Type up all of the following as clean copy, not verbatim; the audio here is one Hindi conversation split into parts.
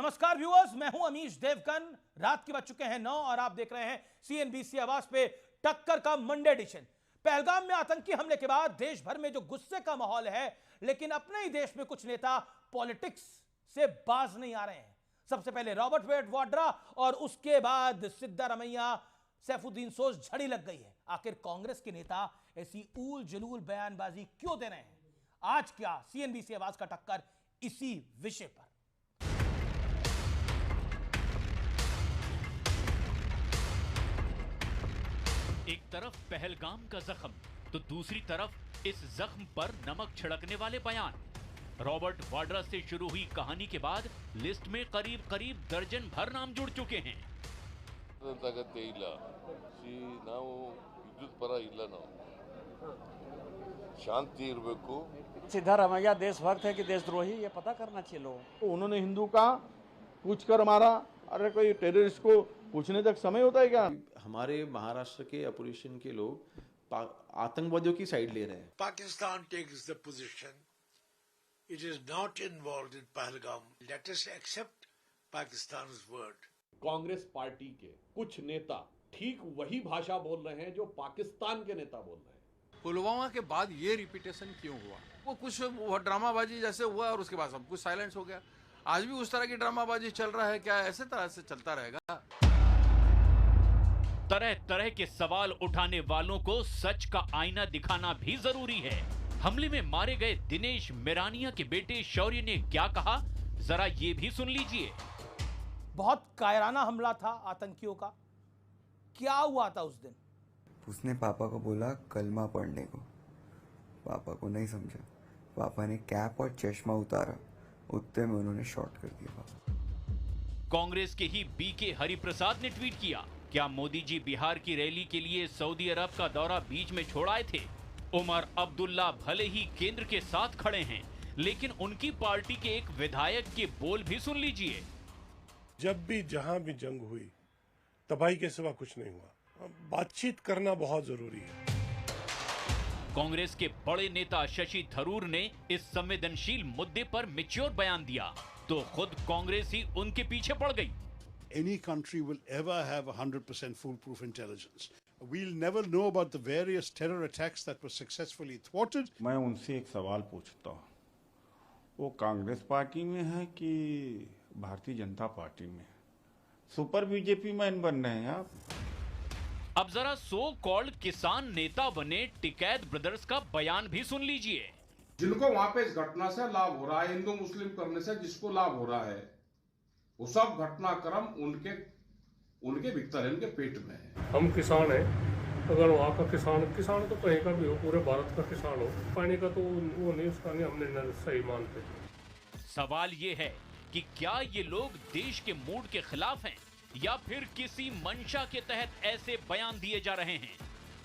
नमस्कार व्यूअर्स, मैं हूं अमीश देवगन। रात के बज चुके हैं 9 और आप देख रहे हैं सीएनबीसी आवाज पे टक्कर का मंडे एडिशन। पहलगाम में आतंकी हमले के बाद देश भर में जो गुस्से का माहौल है, लेकिन अपने ही देश में कुछ नेता पॉलिटिक्स से बाज नहीं आ रहे हैं। सबसे पहले रॉबर्ट वाड्रा और उसके बाद सिद्धारमैया, सैफुद्दीन सोज झड़ी लग गई है। आखिर कांग्रेस के नेता ऐसी ऊल जलूल बयानबाजी क्यों दे रहे हैं? आज क्या सीएनबीसी आवाज का टक्कर इसी विषय पर। एक तरफ पहलगाम का जख्म तो दूसरी तरफ इस जख्म पर नमक छिड़कने वाले बयान। रॉबर्ट वाड्रा से शुरू हुई कहानी के बाद लिस्ट में करीब दर्जन भर नाम जुड़ चुके हैं। शांति इरबेकु। सिद्धारमैया देशभक्त है कि देशद्रोही, ये पता करना चाहिए लोगों को। उन्होंने हिंदू का पूछ कर मारा। अरे कोई टेररिस्ट को पूछने तक समय होता है क्या? हमारे महाराष्ट्र के अपोजिशन के लोग आतंकवादियों की साइड ले रहे हैं। Pakistan takes the position it is not involved in Pahalgam. Let us accept Pakistan's word. Congress party के कुछ नेता ठीक वही भाषा बोल रहे हैं जो पाकिस्तान के नेता बोल रहे हैं। पुलवामा के बाद ये रिपीटेशन क्यों हुआ? वो कुछ ड्रामाबाजी जैसे हुआ और उसके बाद सब कुछ साइलेंस हो गया। आज भी उस तरह की ड्रामाबाजी चल रहा है क्या? ऐसे तरह से चलता रहेगा? तरह तरह के सवाल उठाने वालों को सच का आईना दिखाना भी जरूरी है। हमले में मारे गए दिनेश मिरानिया के बेटे शौर्य ने क्या कहा, जरा ये भी सुन लीजिए। बहुत कायराना हमला था आतंकियों का। क्या हुआ था उस दिन? उसने पापा को बोला कलमा पढ़ने को। पापा को नहीं समझा। पापा ने कैप और चश्मा उतारा, उतने में उन्होंने शॉट कर दिया। कांग्रेस के ही बीके हरिप्रसाद ने ट्वीट किया, क्या मोदी जी बिहार की रैली के लिए सऊदी अरब का दौरा बीच में छोड़ आए थे? उमर अब्दुल्ला भले ही केंद्र के साथ खड़े हैं, लेकिन उनकी पार्टी के एक विधायक के बोल भी सुन लीजिए। जब भी जहां भी जंग हुई, तबाही के सिवा कुछ नहीं हुआ। बातचीत करना बहुत जरूरी है। कांग्रेस के बड़े नेता शशि थरूर ने इस संवेदनशील मुद्दे पर मैच्योर बयान दिया तो खुद कांग्रेस ही उनके पीछे पड़ गई। Any country will ever have 100% foolproof intelligence. We'll never know about the various terror attacks that were successfully thwarted. मैं उनसे एक सवाल पूछता हूँ, वो कांग्रेस पार्टी में है कि भारतीय जनता पार्टी में? सुपर बीजेपी मैन बन रहे हैं आप। अब जरा सो कॉल्ड किसान नेता बने टिकैत ब्रदर्स का बयान भी सुन लीजिए। जिनको वहां पे इस घटना से लाभ हो रहा है, हिंदू मुस्लिम करने से जिसको लाभ हो रहा है, वो सब घटनाक्रम उनके भीतर है, उनके पेट में है। हम किसान हैं, अगर वहाँ का किसान तो कहीं का भी हो, पूरे भारत का किसान हो, पानी का तो वो नहीं, उसका नहीं हमने सही मानते। सवाल ये है कि क्या ये लोग देश के मूड के खिलाफ हैं या फिर किसी मंशा के तहत ऐसे बयान दिए जा रहे हैं?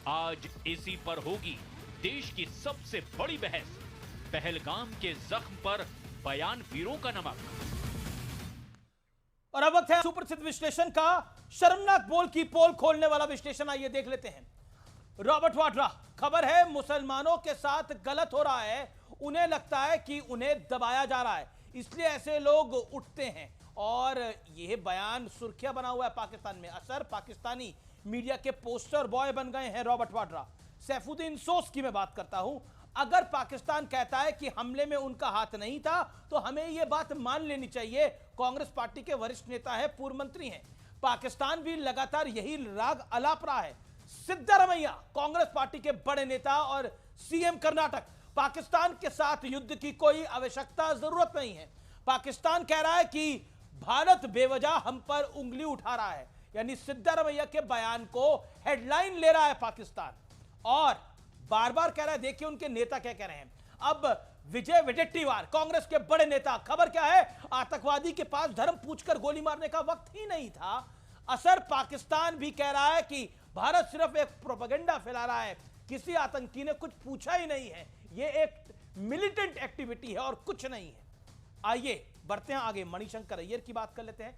आज इसी पर होगी देश की सबसे बड़ी बहस। पहलगाम के जख्म पर बयान वीरों का नमक। और अब वक्त है सुप्रसिद्ध विश्लेषण का। शर्मनाक बोल की पोल खोलने वाला विश्लेषण आइए देख लेते हैं। रॉबर्ट वाड्रा, खबर है मुसलमानों के साथ गलत हो रहा है, उन्हें लगता है कि उन्हें दबाया जा रहा है, इसलिए ऐसे लोग उठते हैं। और यह बयान सुर्खियां बना हुआ है पाकिस्तान में। असर पाकिस्तानी मीडिया के पोस्टर बॉय बन गए हैं रॉबर्ट वाड्रा। सैफुद्दीन सोज की मैं बात करता हूं। अगर पाकिस्तान कहता है कि हमले में उनका हाथ नहीं था, तो हमें यह बात मान लेनी चाहिए। कांग्रेस पार्टी के वरिष्ठ नेता है, पूर्व मंत्री हैं। पाकिस्तान भी लगातार यही राग अलाप रहा है। सिद्धारमैया, कांग्रेस पार्टी के बड़े नेता और सीएम कर्नाटक, पाकिस्तान के साथ युद्ध की कोई आवश्यकता जरूरत नहीं है। पाकिस्तान कह रहा है कि भारत बेवजह हम पर उंगली उठा रहा है, यानी सिद्धारमैया के बयान को हेडलाइन ले रहा है पाकिस्तान और बार बार कह रहा है। देखिए उनके नेता क्या कह रहे हैं। अब विजय वडेट्टीवार, कांग्रेस के बड़े नेता, खबर क्या है? आतंकवादी के पास धर्म पूछकर गोली मारने का वक्त ही नहीं था। असर पाकिस्तान भी कह रहा है कि भारत सिर्फ एक प्रोपेगेंडा फैला रहा है, किसी आतंकी ने कुछ पूछा ही नहीं है, यह एक मिलिटेंट एक्टिविटी है और कुछ नहीं है। आइए बढ़ते हैं आगे, मणिशंकर अय्यर की बात कर लेते हैं।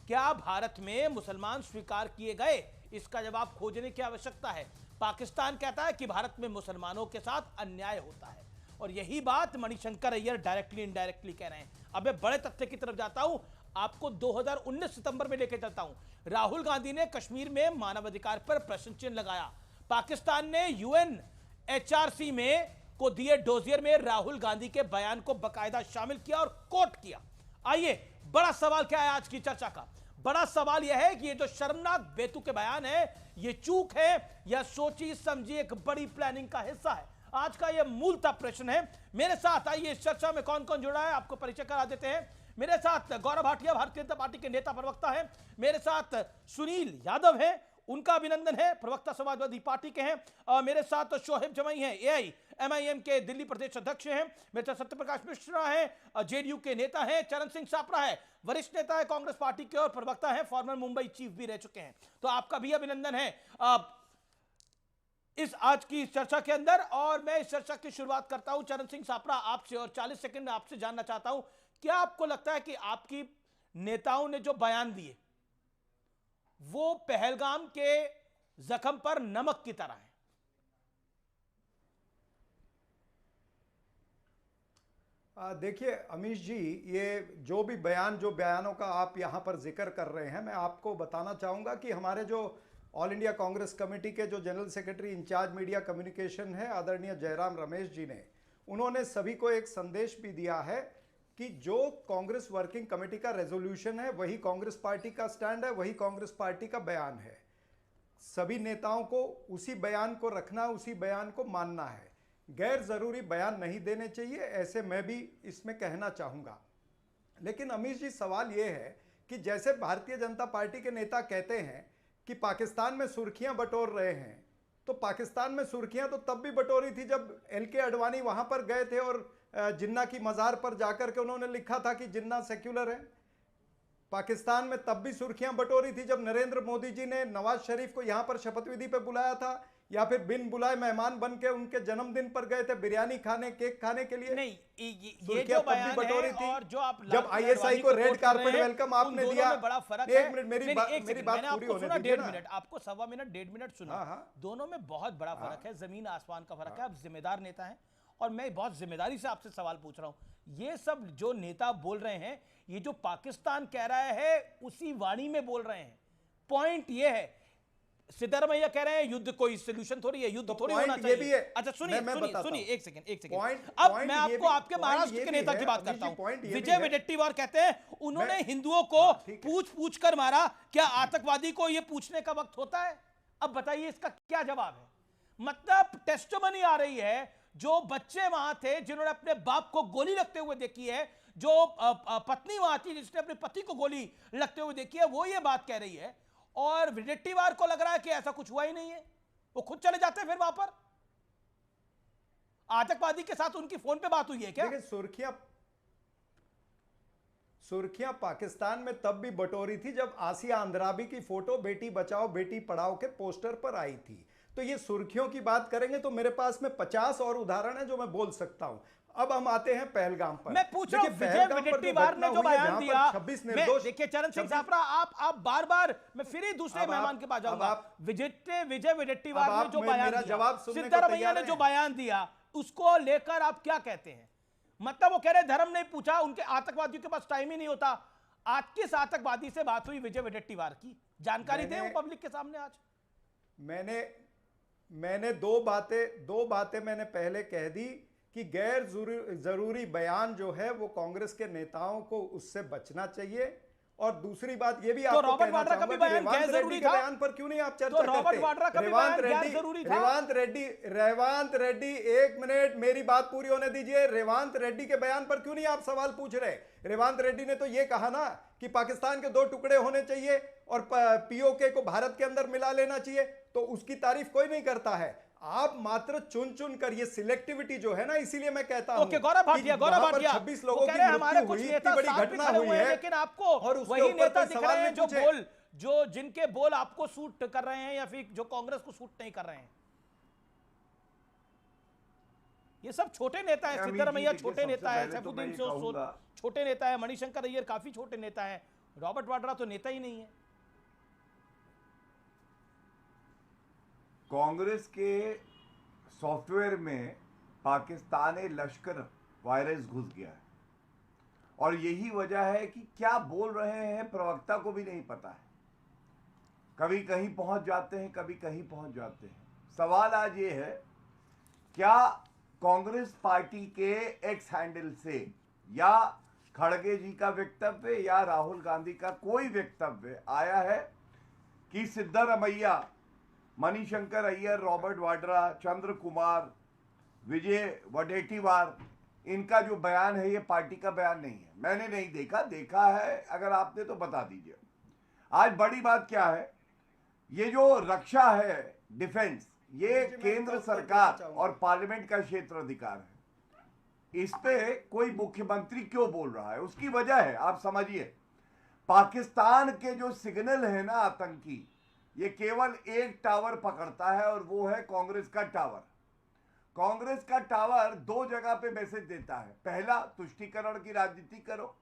क्या भारत में मुसलमान स्वीकार किए गए? इसका जवाब खोजने की आवश्यकता है। पाकिस्तान कहता है कि भारत में मुसलमानों के साथ अन्याय होता है और यही बात मणिशंकर अय्यर डायरेक्टली इनडायरेक्टली कह रहे हैं। अब मैं बड़े तथ्य की तरफ जाता हूं। आपको 2019 सितंबर में लेके चलता हूं। राहुल गांधी ने कश्मीर में मानवाधिकार पर प्रश्न चिन्ह लगाया। पाकिस्तान ने UNHRC में को दिए डोजियर में राहुल गांधी के बयान को बकायदा शामिल किया और कोट किया। आइए, बड़ा सवाल क्या है आज की चर्चा का? बड़ा सवाल यह है कि ये जो शर्मनाक बेतुके बयान है, ये चूक है या सोची समझी एक बड़ी प्लानिंग का हिस्सा है? आज का ये मूलतः प्रश्न है। मेरे साथ आइए इस चर्चा में कौन कौन जुड़ा है आपको परिचय करा देते हैं। मेरे साथ गौरव भाटिया भारतीय जनता पार्टी के नेता प्रवक्ता हैं। मेरे साथ सुनील यादव हैं, उनका अभिनंदन है, प्रवक्ता समाजवादी पार्टी के हैं। और मेरे साथ शोहेब जमाई हैं, AIMIM के दिल्ली प्रदेश अध्यक्ष हैं। मेरे साथ सत्यप्रकाश मिश्रा हैं, JDU के नेता हैं। चरण सिंह सापरा है, वरिष्ठ नेता है कांग्रेस पार्टी के और प्रवक्ता है, फॉर्मर मुंबई चीफ भी रह चुके हैं। तो आपका भी अभिनंदन है इस आज की चर्चा के अंदर। और मैं इस चर्चा की शुरुआत करता हूं चरण सिंह सापरा आपसे, और 40 सेकंड में आपसे जानना चाहता हूं, क्या आपको लगता है कि आपकी नेताओं ने जो बयान दिए वो पहलगाम के जख्म पर नमक की तरह है? देखिए अमीश जी, ये जो भी बयानों का आप यहाँ पर जिक्र कर रहे हैं, मैं आपको बताना चाहूँगा कि हमारे जो ऑल इंडिया कांग्रेस कमेटी के जो general secretary in charge media communication है, आदरणीय जयराम रमेश जी ने, उन्होंने सभी को एक संदेश भी दिया है कि जो कांग्रेस वर्किंग कमेटी का रेजोल्यूशन है वही कांग्रेस पार्टी का स्टैंड है, वही कांग्रेस पार्टी का बयान है। सभी नेताओं को उसी बयान को रखना, उसी बयान को मानना है। गैर जरूरी बयान नहीं देने चाहिए, ऐसे मैं भी इसमें कहना चाहूँगा। लेकिन अमीश जी, सवाल ये है कि जैसे भारतीय जनता पार्टी के नेता कहते हैं कि पाकिस्तान में सुर्खियां बटोर रहे हैं, तो पाकिस्तान में सुर्खियां तो तब भी बटोरी थी जब LK आडवाणी वहां पर गए थे और जिन्ना की मज़ार पर जाकर के उन्होंने लिखा था कि जिन्ना सेक्युलर है। पाकिस्तान में तब भी सुर्खियां बटोरी थी जब नरेंद्र मोदी जी ने नवाज शरीफ को यहां पर शपथ विधि पे बुलाया था, या फिर बिन बुलाए मेहमान बन के उनके जन्मदिन पर गए थे बिरयानी खाने, केक खाने के लिए। नहीं, ये जो बयान है और जो आप जब ISI को रेड कारपेट वेलकम आपने दिया, बड़ा फर्क है। एक मिनट, मेरी बात पूरी होने दीजिए ना। 1.5 मिनट, आपको 1.25 मिनट 1.5 मिनट सुना। दोनों में बहुत बड़ा फर्क है, जमीन आसमान का फर्क है। आप जिम्मेदार नेता हैं और मैं बहुत जिम्मेदारी से आपसे सवाल पूछ रहा हूं। ये सब जो नेता बोल रहे हैं, ये जो पाकिस्तान कह रहा है उसी वाणी में बोल रहे हैं। पॉइंट ये है, सिद्धरमैया कह रहे हैं युद्ध कोई सोल्यूशन थोड़ी है, युद्ध थोड़ी होना चाहिए। अच्छा सुनिए, एक सेकंड। अब मैं आपको आपके महाराष्ट्र के नेता की बात करता हूं। विजय वडेट्टीवार कहते हैं उन्होंने हिंदुओं को पूछ कर मारा, क्या आतंकवादी को यह पूछने का वक्त होता है? अब बताइए इसका क्या जवाब है? मतलब टेस्टमनी आ रही है, जो बच्चे वहां थे जिन्होंने अपने बाप को गोली लगते हुए देखी है, जो पत्नी वहां थी जिसने अपने पति को गोली लगते हुए देखी है, वो ये बात कह रही है। और वडेट्टीवार को लग रहा है कि ऐसा कुछ हुआ ही नहीं है, वो खुद चले जाते हैं फिर वहां पर। आतंकवादी के साथ उनकी फोन पे बात हुई है क्या? देखिए, सुर्खियां पाकिस्तान में तब भी बटोरी थी जब आसिया अंद्राबी की फोटो बेटी बचाओ बेटी पढ़ाओ के पोस्टर पर आई थी। तो ये सुर्खियों की बात करेंगे तो मेरे पास में 50 और उदाहरण है जो मैं बोल सकता हूं। अब हम आते हैं पहलगाम पर। मैं पूछ रहा हूं, विजय वडेट्टीवार ने जो बयान दिया, 26 निर्दोष। देखिए चरण सिंह सापरा, आप बार-बार, मैं फिर ही दूसरे मेहमान के पास जाऊंगा। विजय वडेट्टीवार ने जो बयान दिया, सिद्धरमैया ने जो बयान दिया, उसको लेकर आप क्या कहते हैं? मतलब वो कह रहे धर्म नहीं पूछा, उनके आतंकवादियों के पास टाइम ही नहीं होता। आज किस आतंकवादी से बात हुई विजय वडेट्टीवार की? जानकारी दें वो पब्लिक के सामने। आज मैंने दो बातें मैंने पहले कह दी कि गैर जरूरी बयान जो है वो कांग्रेस के नेताओं को उससे बचना चाहिए। और दूसरी बात ये भी आपको कहना चाहूंगा कि रेवांत रेड्डी के बयान पर क्यों नहीं आप चर्चा करते? रेवांत रेड्डी, एक मिनट मेरी बात पूरी होने दीजिए। रेवांत रेड्डी के बयान पर क्यों नहीं आप सवाल पूछ रहे? रेवांत रेड्डी ने तो ये कहा ना कि पाकिस्तान के 2 टुकड़े होने चाहिए और POK को भारत के अंदर मिला लेना चाहिए, तो उसकी तारीफ कोई नहीं करता है। आप मात्र चुन कर, ये सिलेक्टिविटी जो है ना, इसीलिए मैं कहता हूं। गौरव भाटिया 26 लोगों की मृत्यु हुई, इतनी बड़ी घटना हुई है, लेकिन आपको वही नेता दिख रहे हैं जो जिनके बोल आपको सूट कर रहे हैं या फिर जो कांग्रेस को सूट नहीं कर रहे हैं। ये सब छोटे नेता है। सिद्धरमैया छोटे नेता है, सैफुद्दीन छोटे नेता है, मणिशंकर अय्यर काफी छोटे नेता है, रॉबर्ट वाड्रा तो नेता ही नहीं है। कांग्रेस के सॉफ्टवेयर में पाकिस्तानी लश्कर वायरस घुस गया है और यही वजह है कि क्या बोल रहे हैं प्रवक्ता को भी नहीं पता है। कभी कहीं पहुंच जाते हैं, कभी कहीं पहुंच जाते हैं। सवाल आज ये है, क्या कांग्रेस पार्टी के एक्स हैंडल से या खड़गे जी का वक्तव्य या राहुल गांधी का कोई वक्तव्य आया है कि सिद्धारमैया, मणिशंकर अय्यर, रॉबर्ट वाड्रा, चंद्र कुमार, विजय वडेट्टीवार, इनका जो बयान है ये पार्टी का बयान नहीं है? मैंने नहीं देखा, देखा है अगर आपने तो बता दीजिए। आज बड़ी बात क्या है, ये जो रक्षा है, डिफेंस, ये केंद्र सरकार और पार्लियामेंट का क्षेत्र अधिकार है। इस पे कोई मुख्यमंत्री क्यों बोल रहा है? उसकी वजह है, आप समझिए। पाकिस्तान के जो सिग्नल है ना आतंकी, ये केवल एक टावर पकड़ता है और वो है कांग्रेस का टावर। कांग्रेस का टावर दो जगह पे मैसेज देता है। पहला, तुष्टीकरण की राजनीति करो,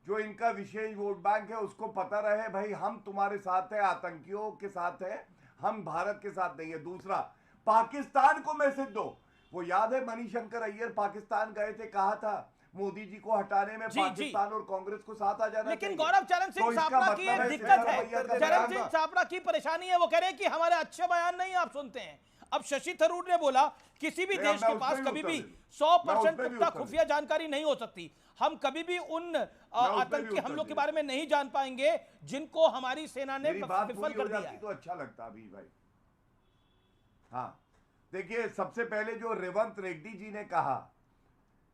जो इनका विशेष वोट बैंक है उसको पता रहे भाई हम तुम्हारे साथ है, आतंकियों के साथ है, हम भारत के साथ नहीं है। दूसरा, पाकिस्तान को मैसेज दो। वो याद है मणिशंकर अय्यर पाकिस्तान गए थे, कहा था मोदी जी को हटाने में पाकिस्तान और कांग्रेस को साथ आ जाना। लेकिन गौरव, चरण सिंह छापड़ा की एक दिक्कत है, चरण सिंह छापड़ा की परेशानी है, वो कह रहे हैं कि हमारे अच्छे बयान नहीं आप सुनते हैं। अब शशि थरूर ने बोला किसी भी देश के पास कभी भी 100% पुख्ता खुफिया जानकारी नहीं हो सकती। हम कभी भी उन आतंकी हमलों के बारे में नहीं जान पाएंगे जिनको हमारी सेना ने विफल कर दिया है। तो अच्छा लगता अभी भाई। हाँ, देखिए, सबसे पहले जो रेवंत रेड्डी जी ने कहा,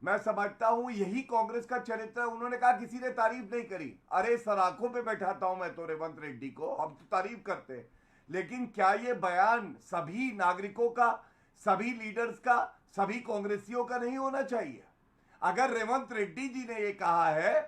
मैं समझता हूं यही कांग्रेस का चरित्र है। उन्होंने कहा किसी ने तारीफ नहीं करी। अरे सराखों पे बैठाता हूं मैं तो रेवंत रेड्डी को, हम तो तारीफ करते हैं। लेकिन क्या ये बयान सभी नागरिकों का, सभी लीडर्स का, सभी कांग्रेसियों का नहीं होना चाहिए? अगर रेवंत रेड्डी जी ने ये कहा है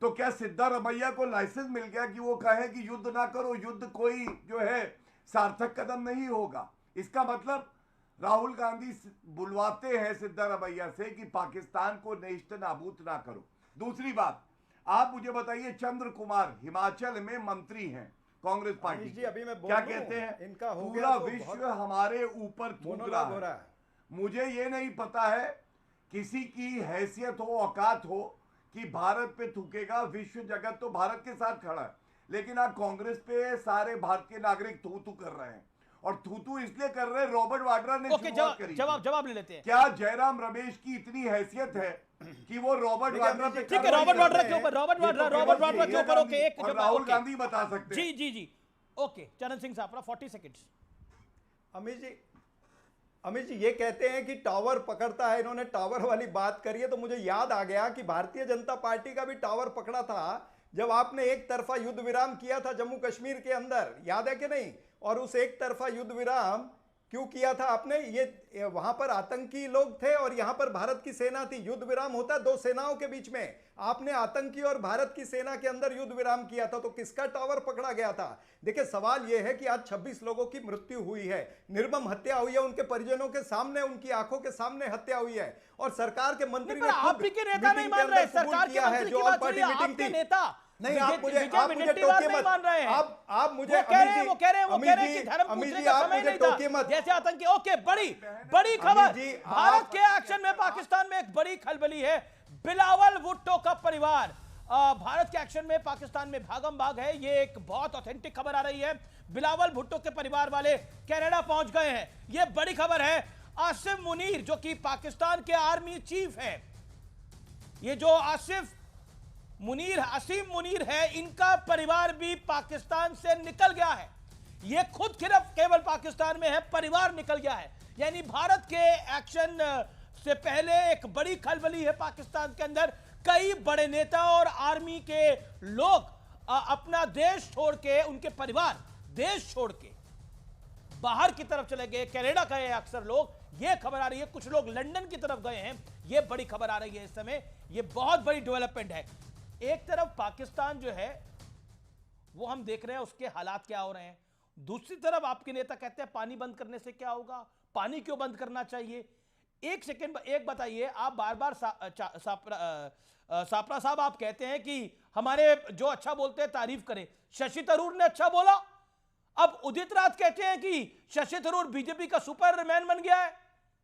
तो क्या सिद्धारमैया को लाइसेंस मिल गया कि वो कहे कि युद्ध ना करो, युद्ध कोई जो है सार्थक कदम नहीं होगा? इसका मतलब राहुल गांधी बुलवाते हैं सिद्धारमैया से कि पाकिस्तान को नेस्त नाबूद ना करो। दूसरी बात, आप मुझे बताइए, चंद्र कुमार हिमाचल में मंत्री हैं कांग्रेस पार्टी जी, अभी मैं क्या कहते हैं, इनका पूरा विश्व हमारे ऊपर थूक रहा है। मुझे ये नहीं पता है किसी की हैसियत हो, औकात हो कि भारत पे थूकेगा। विश्व जगत तो भारत के साथ खड़ा है, लेकिन आप कांग्रेस पे सारे भारत के नागरिक थू थू कर रहे हैं। और थू इसलिए कर रहे हैं, रॉबर्ट वाड्रा ने शुरुआत करी। जवाब ले लेते हैं। क्या जयराम रमेश की इतनी हैसियत है कि वो रॉबर्ट वाड्रा पे? ठीक है, रॉबर्ट वाड्रा के ऊपर, रॉबर्ट वाड्रा के ऊपर ओके, एक जवाब राहुल गांधी बता सकते हैं। जी ओके। चरण सिंह छापड़ा 40 सेकंड्स। अमित जी ये कहते हैं कि टावर पकड़ता है, इन्होंने टावर वाली बात करी है तो मुझे याद आ गया कि भारतीय जनता पार्टी का भी टावर पकड़ा था जब आपने एक तरफा युद्ध विराम किया था जम्मू कश्मीर के अंदर, याद है कि नहीं? और उस एक तरफा युद्ध विराम क्यों किया था आपने? ये वहां पर आतंकी लोग थे और यहां पर भारत की सेना थी। युद्ध विराम होता है दो सेनाओं के बीच में, आपने आतंकी और भारत की सेना के अंदर युद्ध विराम किया था, तो किसका टावर पकड़ा गया था? देखिए, सवाल यह है कि आज 26 लोगों की मृत्यु हुई है, निर्मम हत्या हुई है, उनके परिजनों के सामने, उनकी आंखों के सामने हत्या हुई है। और सरकार के मंत्री ने आप भी के नेता नहीं मान रहे, सरकार के मंत्री की बात करिए, आपके नेता नहीं, आप मुझे टोके मत। मान रहे हैं। आप मुझे वो कह रहे हैं कि धर्म पूछने का समय नहीं था, जैसे आतंकी। ओके, बड़ी खबर, भारत के एक्शन में पाकिस्तान में एक बड़ी खलबली है। बिलावल भुट्टो का परिवार भारत के एक्शन में पाकिस्तान में भागम भाग है। ये एक बहुत ऑथेंटिक खबर आ रही है। बिलावल भुट्टो के परिवार वाले कनाडा पहुंच गए हैं, ये बड़ी खबर है। आसिफ मुनीर जो कि पाकिस्तान के आर्मी चीफ है, ये जो आसिम मुनीर है, इनका परिवार भी पाकिस्तान से निकल गया है। ये खुद सिर्फ केवल पाकिस्तान में है, परिवार निकल गया है। यानी भारत के एक्शन से पहले एक बड़ी खलबली है पाकिस्तान के अंदर। कई बड़े नेता और आर्मी के लोग अपना देश छोड़ के, उनके परिवार देश छोड़ के बाहर की तरफ चले गए, कनाडा गए अक्सर लोग। ये खबर आ रही है, कुछ लोग लंदन की तरफ गए हैं। ये बड़ी खबर आ रही है इस समय, ये बहुत बड़ी डेवलपमेंट है। एक तरफ पाकिस्तान जो है वो हम देख रहे हैं उसके हालात क्या हो रहे हैं, दूसरी तरफ आपके नेता कहते हैं पानी बंद करने से क्या होगा, पानी क्यों बंद करना चाहिए। एक सेकंड, एक बताइए, आप बार बार सापरा साहब आप कहते हैं कि हमारे जो अच्छा बोलते हैं तारीफ करें। शशि थरूर ने अच्छा बोला, अब उदित राज कहते हैं कि शशि थरूर बीजेपी का सुपरमैन बन गया है।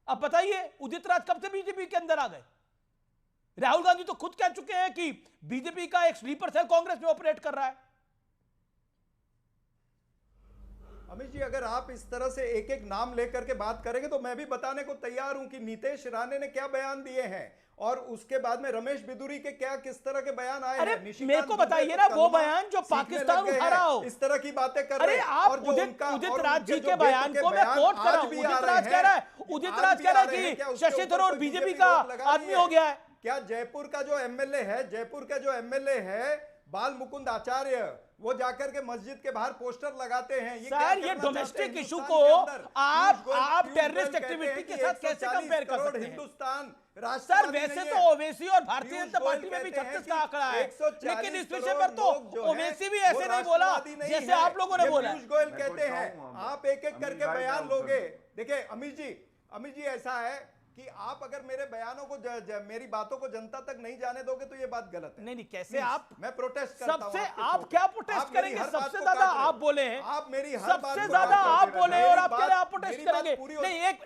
अब बताइए, उदित राज कब से बीजेपी के अंदर आ गए? राहुल गांधी तो खुद कह चुके हैं कि बीजेपी का एक स्लीपर सेल कांग्रेस में ऑपरेट कर रहा है। अमित जी, अगर आप इस तरह से एक एक नाम लेकर के बात करेंगे तो मैं भी बताने को तैयार हूं कि नीतीश राणे ने क्या बयान दिए हैं और उसके बाद में रमेश बिदुरी के क्या किस तरह के बयान आए हैं। मेरे को बताइए ना वो बयान जो पाकिस्तान उठा रहा हो, इस तरह की बातें कर रहे हैं। आप और जो उदित राज जी के बयान को मैं कोट कर रहा हूं। उदित राज कह रहा है कि शशि थरूर बीजेपी का आदमी हो गया है। क्या जयपुर का जो एमएलए है बाल मुकुंद आचार्य, वो जाकर के मस्जिद के बाहर पोस्टर लगाते हैं। सर ये डोमेस्टिक इशू को आप टेररिस्ट एक्टिविटी के साथ कैसे कंपेयर कर सकते हैं? हिंदुस्तान सर वैसे तो ओवैसी और भारतीय जनता पार्टी में भी 36 का आंकड़ा है, लेकिन इस विषय पर तो ओवैसी भी ऐसे नहीं बोला जैसे आप लोगों ने बोला। पीयूष गोयल कहते हैं आप एक एक करके बयान लोगे। देखिए अमित जी ऐसा है कि आप अगर मेरे बयानों को मेरी बातों को जनता तक नहीं जाने दोगे तो ये बात गलत है। नहीं कैसे आप, मैं प्रोटेस्ट करता हूं। सबसे आप क्या प्रोटेस्ट करेंगे? सबसे ज्यादा आप बोले हैं, आप मेरी सबसे ज्यादा आप बोले और आप कह रहे आप प्रोटेस्ट करेंगे।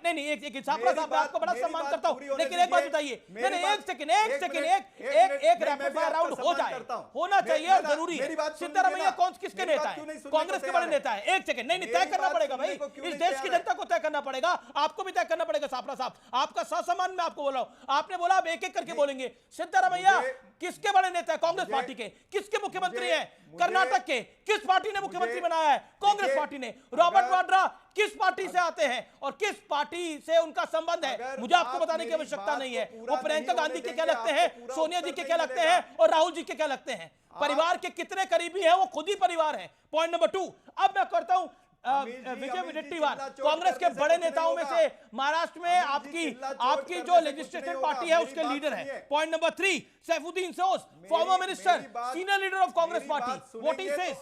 नहीं एक छापरा साहब, मैं आपको बड़ा सम्मान करता हूं, लेकिन एक बात बताइए। नहीं एक सेकंड एक रैपिड फायर राउंड हो जाए, होना चाहिए जरूरी है। सिद्धारमैया कौन किसके नेता है? कांग्रेस के बड़े नेता है। एक सेकंड नहीं तय करना पड़ेगा भाई, इस देश की जनता को तय करना पड़ेगा, आपको भी तय करना पड़ेगा। छापरा साहब आपका ससम्मान में आपको बोला हूं, आपने बोला आप एक एक करके बोलेंगे। सिद्धारमैया किसके बड़े नेता है? कांग्रेस पार्टी के। किसके मुख्यमंत्री हैं? कर्नाटक के। किस पार्टी ने मुख्यमंत्री बनाया है? कांग्रेस पार्टी ने। रॉबर्ट वाड्रा किस पार्टी से आते हैं और किस पार्टी से उनका संबंध है? मुझे आपको बताने की आवश्यकता नहीं है। वो प्रियंका गांधी के क्या लगते हैं, सोनिया जी के क्या लगते हैं और राहुल जी के क्या लगते हैं? परिवार के कितने करीबी हैं? वो खुद ही परिवार है। Point number 2। अब मैं करता हूं विजय वडेट्टीवार, कांग्रेस के बड़े नेताओं में से महाराष्ट्र में आपकी जो लेजिस्लेटिव पार्टी है उसके लीडर है। Point number 3, Saifuddin shows, former minister, senior leader of Congress party. What he says,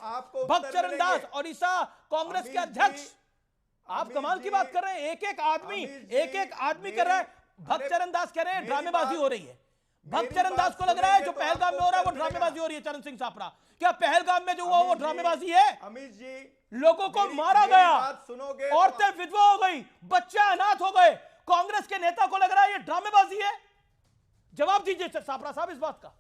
भक्त चरण दास, ओडिशा कांग्रेस के अध्यक्ष। आप कमाल की बात कर रहे हैं। एक एक आदमी कर रहा है। भक्त चरण दास कह रहे हैं ड्रामेबाजी हो रही है। भक्त चरण दास को लग रहा है जो पहलगाम में हो रहा है वो ड्रामेबाजी हो रही है। चरण सिंह छापरा, क्या पहलगाम में जो हुआ वो ड्रामेबाजी है? अमित जी, लोगों को मारा गया, औरतें विधवा हो गई, बच्चे अनाथ हो गए, कांग्रेस के नेता को लग रहा है ये ड्रामेबाजी है? जवाब दीजिए छापरा साहब इस बात का।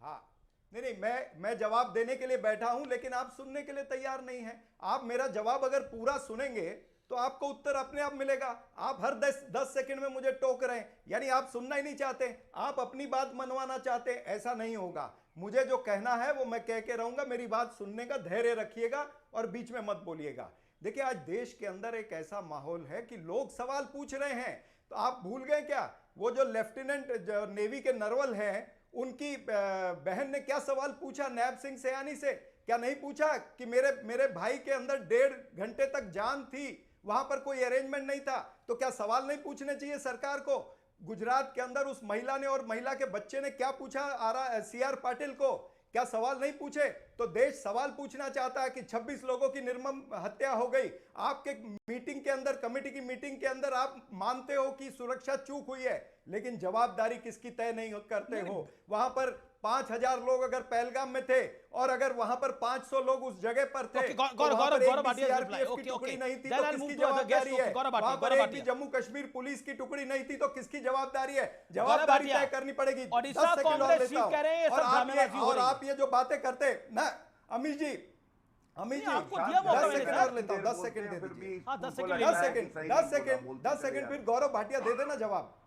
हाँ नहीं मैं जवाब देने के लिए बैठा हूं, लेकिन आप सुनने के लिए तैयार नहीं हैं। आप मेरा जवाब अगर पूरा सुनेंगे तो आपको उत्तर अपने आप मिलेगा। आप हर 10 सेकंड में मुझे टोक रहे हैं, यानी आप सुनना ही नहीं चाहते, आप अपनी बात मनवाना चाहते हैं। ऐसा नहीं होगा। मुझे जो कहना है वो मैं कह के रहूंगा। मेरी बात सुनने का धैर्य रखिएगा और बीच में मत बोलिएगा। देखिए आज देश के अंदर एक ऐसा माहौल है कि लोग सवाल पूछ रहे हैं, तो आप भूल गए क्या? वो जो लेफ्टिनेंट जो नेवी के नरवल हैं, उनकी बहन ने क्या सवाल पूछा नैब सिंह सयानी से? क्या नहीं पूछा कि मेरे भाई के अंदर 1.5 घंटे तक जान थी, वहां पर कोई अरेंजमेंट नहीं था? तो क्या सवाल नहीं पूछने चाहिए सरकार को? गुजरात के अंदर उस महिला ने और महिला के बच्चे ने क्या पूछा CR पाटिल को? क्या सवाल नहीं पूछे? तो देश सवाल पूछना चाहता है कि 26 लोगों की निर्मम हत्या हो गई। आपके मीटिंग के अंदर, कमेटी की मीटिंग के अंदर आप मानते हो कि सुरक्षा चूक हुई है, लेकिन जवाबदारी किसकी तय नहीं करते हो। वहां पर 5000 लोग अगर पहलगाम में थे और अगर वहां पर 500 लोग उस जगह पर थे, टुकड़ी नहीं थी तो किसकी जवाबदारी है? वहां पर एक भी जम्मू कश्मीर पुलिस की टुकड़ी नहीं थी तो किसकी जवाबदारी है? जवाबदारी तय करनी पड़ेगी। 10 सेकंड और लेता हूं। और आप ये जो बातें करते ना अमित जी, 10 सेकंड और लेता हूं। 10 सेकंड दे दीजिए। 10 सेकंड फिर गौरव भाटिया दे देना जवाब।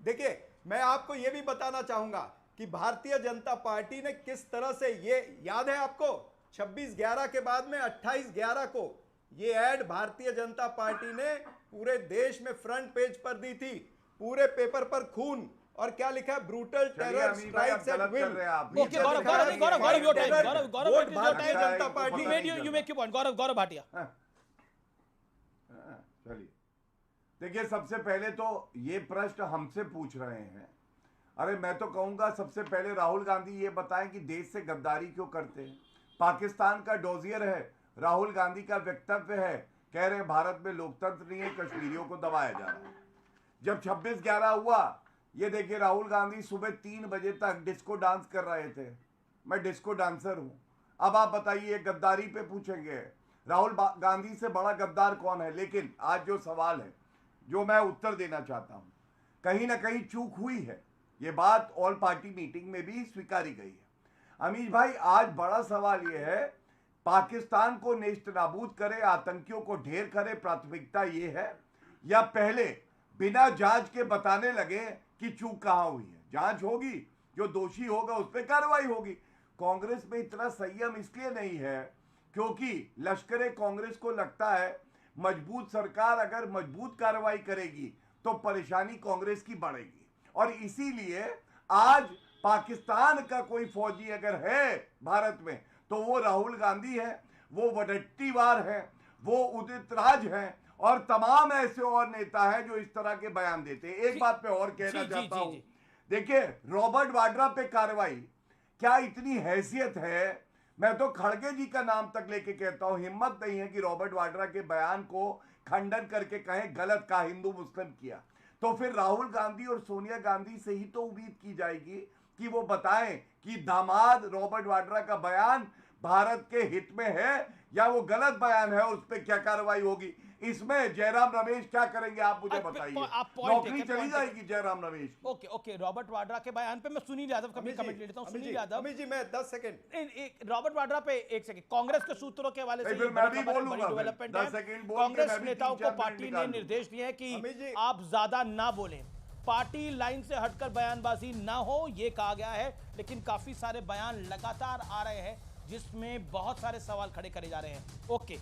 देखिए मैं आपको यह भी बताना चाहूंगा कि भारतीय जनता पार्टी ने किस तरह से, ये याद है आपको 26/11 के बाद में 28/11 को ये ऐड भारतीय जनता पार्टी ने पूरे देश में फ्रंट पेज पर दी थी। पूरे पेपर पर खून और क्या लिखा है? Brutal terror strikes at will. Gaurav Bhatia, चलिए देखिए, सबसे पहले तो ये प्रश्न हमसे पूछ रहे हैं। अरे मैं तो कहूंगा सबसे पहले राहुल गांधी ये बताएं कि देश से गद्दारी क्यों करते हैं। पाकिस्तान का डोजियर है, राहुल गांधी का वक्तव्य है, कह रहे हैं भारत में लोकतंत्र नहीं है, कश्मीरियों को दबाया जा रहा है। जब 26/11 हुआ, ये देखिए राहुल गांधी सुबह 3 बजे तक डिस्को डांस कर रहे थे। मैं डिस्को डांसर हूं। अब आप बताइए, गद्दारी पे पूछेंगे राहुल गांधी से बड़ा गद्दार कौन है? लेकिन आज जो सवाल है, जो मैं उत्तर देना चाहता हूं, कहीं ना कहीं चूक हुई है। ये बात ऑल पार्टी मीटिंग में भी स्वीकारी गई है। अमीश भाई, आज बड़ा सवाल यह है, पाकिस्तान को नेस्त नाबूद करे, आतंकियों को ढेर करे, प्राथमिकता ये है, या पहले बिना जांच के बताने लगे कि चूक कहां हुई है? जांच होगी, जो दोषी होगा उस पर कार्रवाई होगी। कांग्रेस में इतना संयम इसलिए नहीं है क्योंकि लश्कर कांग्रेस को लगता है मजबूत सरकार अगर मजबूत कार्रवाई करेगी तो परेशानी कांग्रेस की बढ़ेगी, और इसीलिए आज पाकिस्तान का कोई फौजी अगर है भारत में तो वो राहुल गांधी है, वो वडट्टीवार है, वो उदित राज है, और तमाम ऐसे और नेता हैं जो इस तरह के बयान देते हैं। एक बात मैं और कहना चाहता हूं, देखिए रॉबर्ट वाड्रा पे कार्रवाई, क्या इतनी हैसियत है? मैं तो खड़गे जी का नाम तक लेके कहता हूं, हिम्मत नहीं है कि रॉबर्ट वाड्रा के बयान को खंडन करके कहें गलत कहा, हिंदू मुस्लिम किया। तो फिर राहुल गांधी और सोनिया गांधी से ही तो उम्मीद की जाएगी कि वो बताएं कि दामाद रॉबर्ट वाड्रा का बयान भारत के हित में है या वो गलत बयान है, उस पर क्या कार्रवाई होगी। इसमें जयराम रमेश क्या करेंगे आप मुझे बताइए? नौकरी चली जाएगी जयराम रमेश। ओके, रॉबर्ट वाड्रा के बयान पे मैं सुनील यादव का भी कमेंट ले लेता हूं। सुनील यादव, अमित जी मैं 10 सेकंड रॉबर्ट वाड्रा पे 1 सेकंड। कांग्रेस के सूत्रों के हवाले से कांग्रेस नेताओं को पार्टी ने निर्देश दिए हैं कि आप ज्यादा ना बोलें, पार्टी लाइन से हटकर बयानबाजी ना हो, ये कहा गया है। लेकिन काफी सारे बयान लगातार आ रहे हैं जिसमें बहुत सारे सवाल खड़े करे जा रहे हैं। ओके।